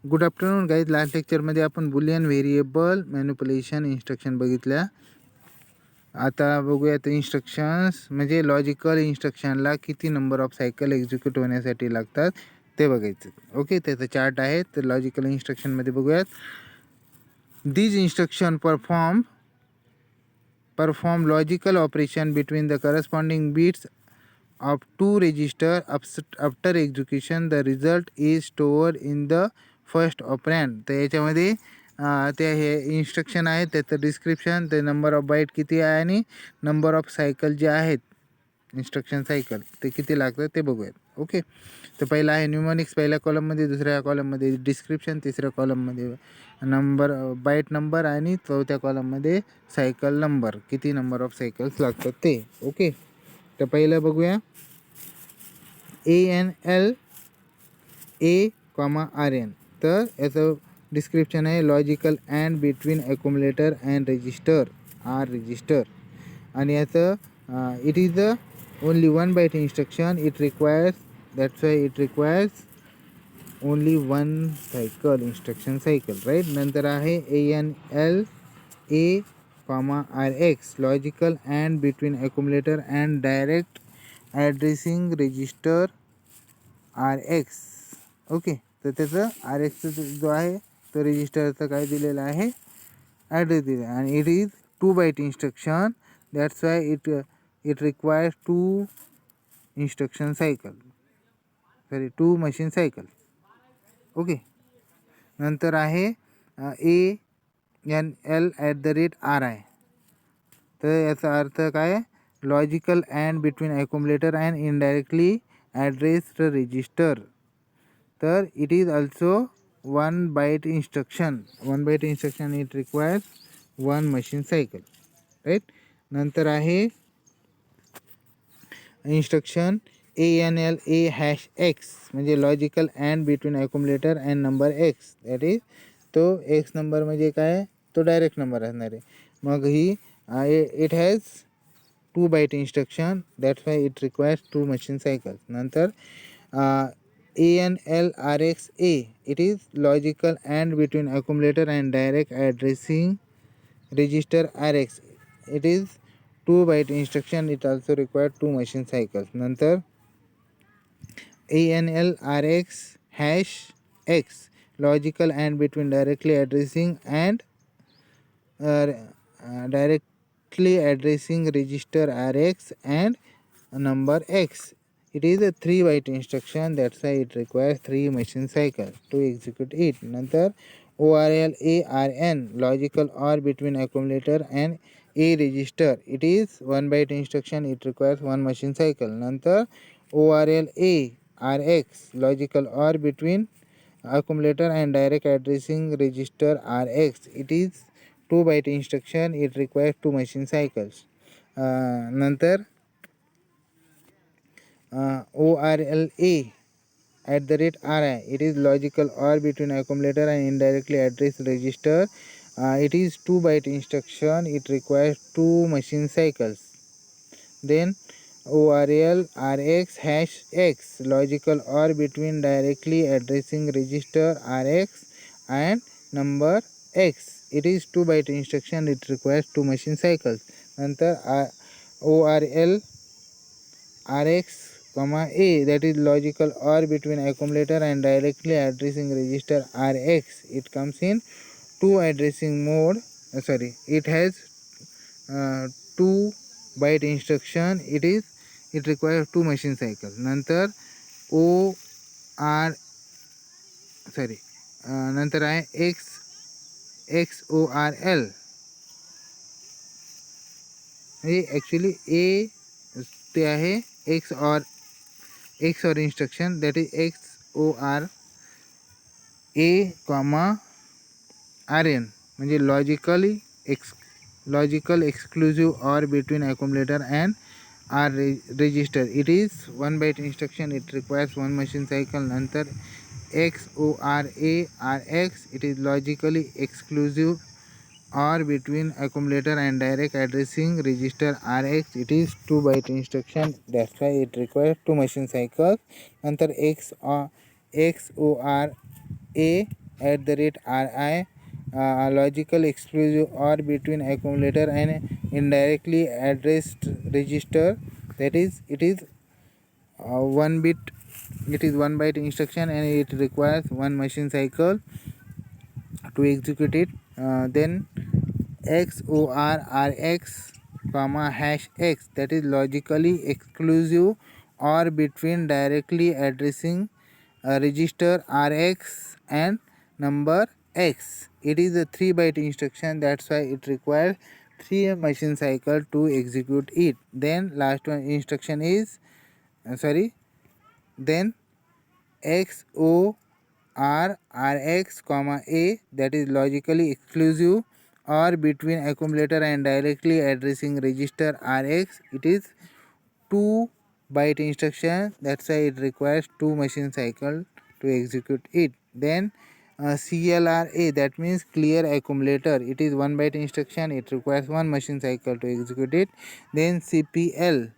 Good afternoon guys. Last लेक्चरमध्ये आपण Boolean variable manipulation instruction बघितल्या. आता बघूयात इन्स्ट्रक्शन्स म्हणजे लॉजिकल इन्स्ट्रक्शनला किती नंबर ऑफ सायकल एक्झिक्यूट होण्यासाठी लागतात ते बघायचं. ओके, त्याचा चार्ट आहे. तर लॉजिकल इन्स्ट्रक्शनमध्ये बघूयात. These instruction perform logical operation between the corresponding bits of two register. After execution the result is stored in the first operand. तर याच्यामध्ये ते हे इन्स्ट्रक्शन आहे, त्याचं डिस्क्रिप्शन, ते नंबर ऑफ बाईट किती आहे आणि नंबर ऑफ सायकल जे आहेत इन्स्ट्रक्शन सायकल ते किती लागतात ते बघूयात. ओके, तर पहिला आहे न्यूमॉनिक्स पहिल्या कॉलममध्ये, दुसऱ्या कॉलममध्ये डिस्क्रिप्शन, तिसऱ्या कॉलममध्ये नंबर बाईट नंबर आणि चौथ्या कॉलममध्ये सायकल नंबर, किती नंबर ऑफ सायकल्स लागतात ते. ओके, तर पहिलं बघूया ANL A,RN. तर याचं डिस्क्रिप्शन आहे logical and between accumulator and register R register. आणि याचं it is the only one byte instruction. It requires, that's why it requires only one cycle, instruction cycle, right. नंतर आहे ANL A,RX logical and between accumulator and direct addressing register RX. Okay, तर त्याचं RXचं जो आहे तो रजिस्टरचं काय दिलेलं आहे, ॲड्रेस दिलेला आहे. आणि it is 2 byte instruction. That's why it requires 2 instruction cycle, sorry 2 machine cycle. Okay, नंतर आहे ANL@RI. तर याचा अर्थ काय, logical and between accumulator and indirectly addressed register. तर it is also 1 byte instruction. 1 byte instruction it requires 1 machine cycle, right. नंतर आहे instruction ANL A#X म्हणजे logical and between accumulator and number X. That is तो X number म्हणजे काय, तो direct number असणार आहे. मग ही it has 2 byte instruction. That's why it requires 2 machine cycle. नंतर ANL/RX-A it is logical and between accumulator and direct addressing register RX. It is 2 byte instruction. It also required 2 machine cycles. नंतर ANL/RX#X logical and between directly addressing and directly addressing register RX and number X. It is a 3 byte instruction. That's why it requires 3 machine cycles to execute it. Nantar ORL ARN logical OR between accumulator and A register. It is 1 byte instruction. It requires 1 machine cycle. Nantar ORL A RX logical OR between accumulator and direct addressing register RX. It is 2 byte instruction. It requires 2 machine cycles. Nantar ORLA@RI. It is logical OR between accumulator and indirectly address register. It is 2 byte instruction. It requires 2 machine cycles. Then ORL RX#X logical OR between directly addressing register RX and number X. It is 2 byte instruction. It requires 2 machine cycles. Nantar ORL RX, A, that is logical OR between accumulator and directly addressing register RX. It comes in 2 addressing mode. It has 2 byte instruction. It requires 2 machine cycles. Nantar नंतर आहे XORL. हे actually ए ते आहे XOR instruction. That is XOR A,RN म्हणजे logical exclusive or between accumulator and R register. It is 1 byte instruction. It requires 1 machine cycle. नंतर XORA/RX it is logically exclusive or between accumulator and direct addressing register RX. It is 2 byte instruction. That's why it requires 2 machine cycles. Nantar XORA @RI, logical exclusive OR between accumulator and indirectly addressed register. That is, it is 1 bit, it is 1 byte instruction and it requires 1 machine cycle to execute it. Then XOR comma #x, that is logically exclusive or between directly addressing a register RX and number X. It is a 3 byte instruction, that's why it requires 3 machine cycle to execute it. Then last one instruction is then XOR comma A, that is logically exclusive or between accumulator and directly addressing register RX. It is 2 byte instruction, that's why it requires 2 machine cycle to execute it. Then CLRA, that means clear accumulator, it is 1 byte instruction, it requires 1 machine cycle to execute it. Then CPLA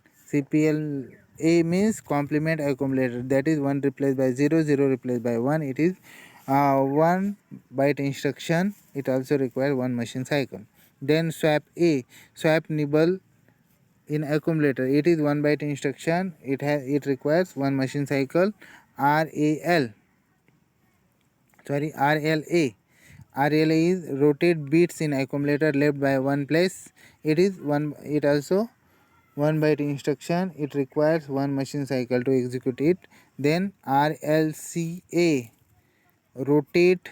means complement accumulator, that is 1 replaced by 0, 0 replaced by 1, it is 1 byte instruction, it also requires 1 machine cycle. Then swap nibble in accumulator, it is 1 byte instruction, it requires 1 machine cycle. RLA is rotate bits in accumulator left by 1 place, it also 1 byte instruction, it requires 1 machine cycle to execute it. Then RLCA, rotate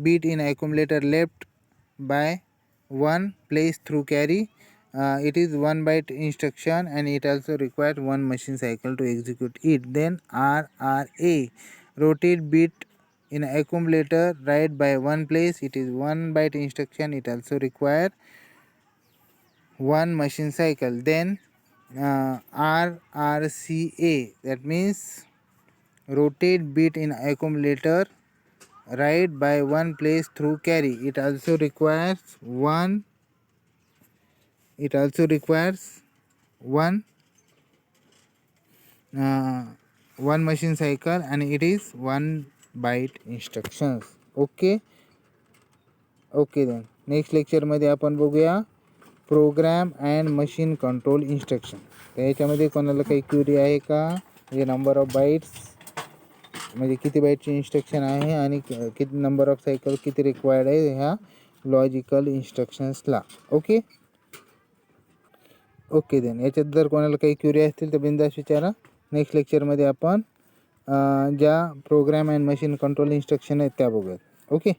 bit in accumulator left by 1 place through carry, it is 1 byte instruction and it also requires 1 machine cycle to execute it. Then RRA, rotate bit in accumulator right by 1 place, it is 1 byte instruction, it also requires 1 machine cycle. Then RRCA, that means rotate bit in accumulator right by 1 place through carry, it also requires 1 1 machine cycle and it is 1 byte instructions. Okay then next लेक्चरमध्ये आपण बघूया program and machine control instruction. तर याच्यामध्ये कोणाला काही query आहे का, म्हणजे नंबर ऑफ बाईट्स म्हणजे किती बाईटची इन्स्ट्रक्शन आहे आणि किती नंबर ऑफ सायकल किती रिक्वायर्ड आहे ह्या लॉजिकल इन्स्ट्रक्शन्सला. ओके देन याच्यात जर कोणाला काही क्वेरी असतील तर बिंदास विचारा. नेक्स्ट लेक्चरमध्ये आपण ज्या program and machine control instruction आहेत त्या बघूयात. ओके.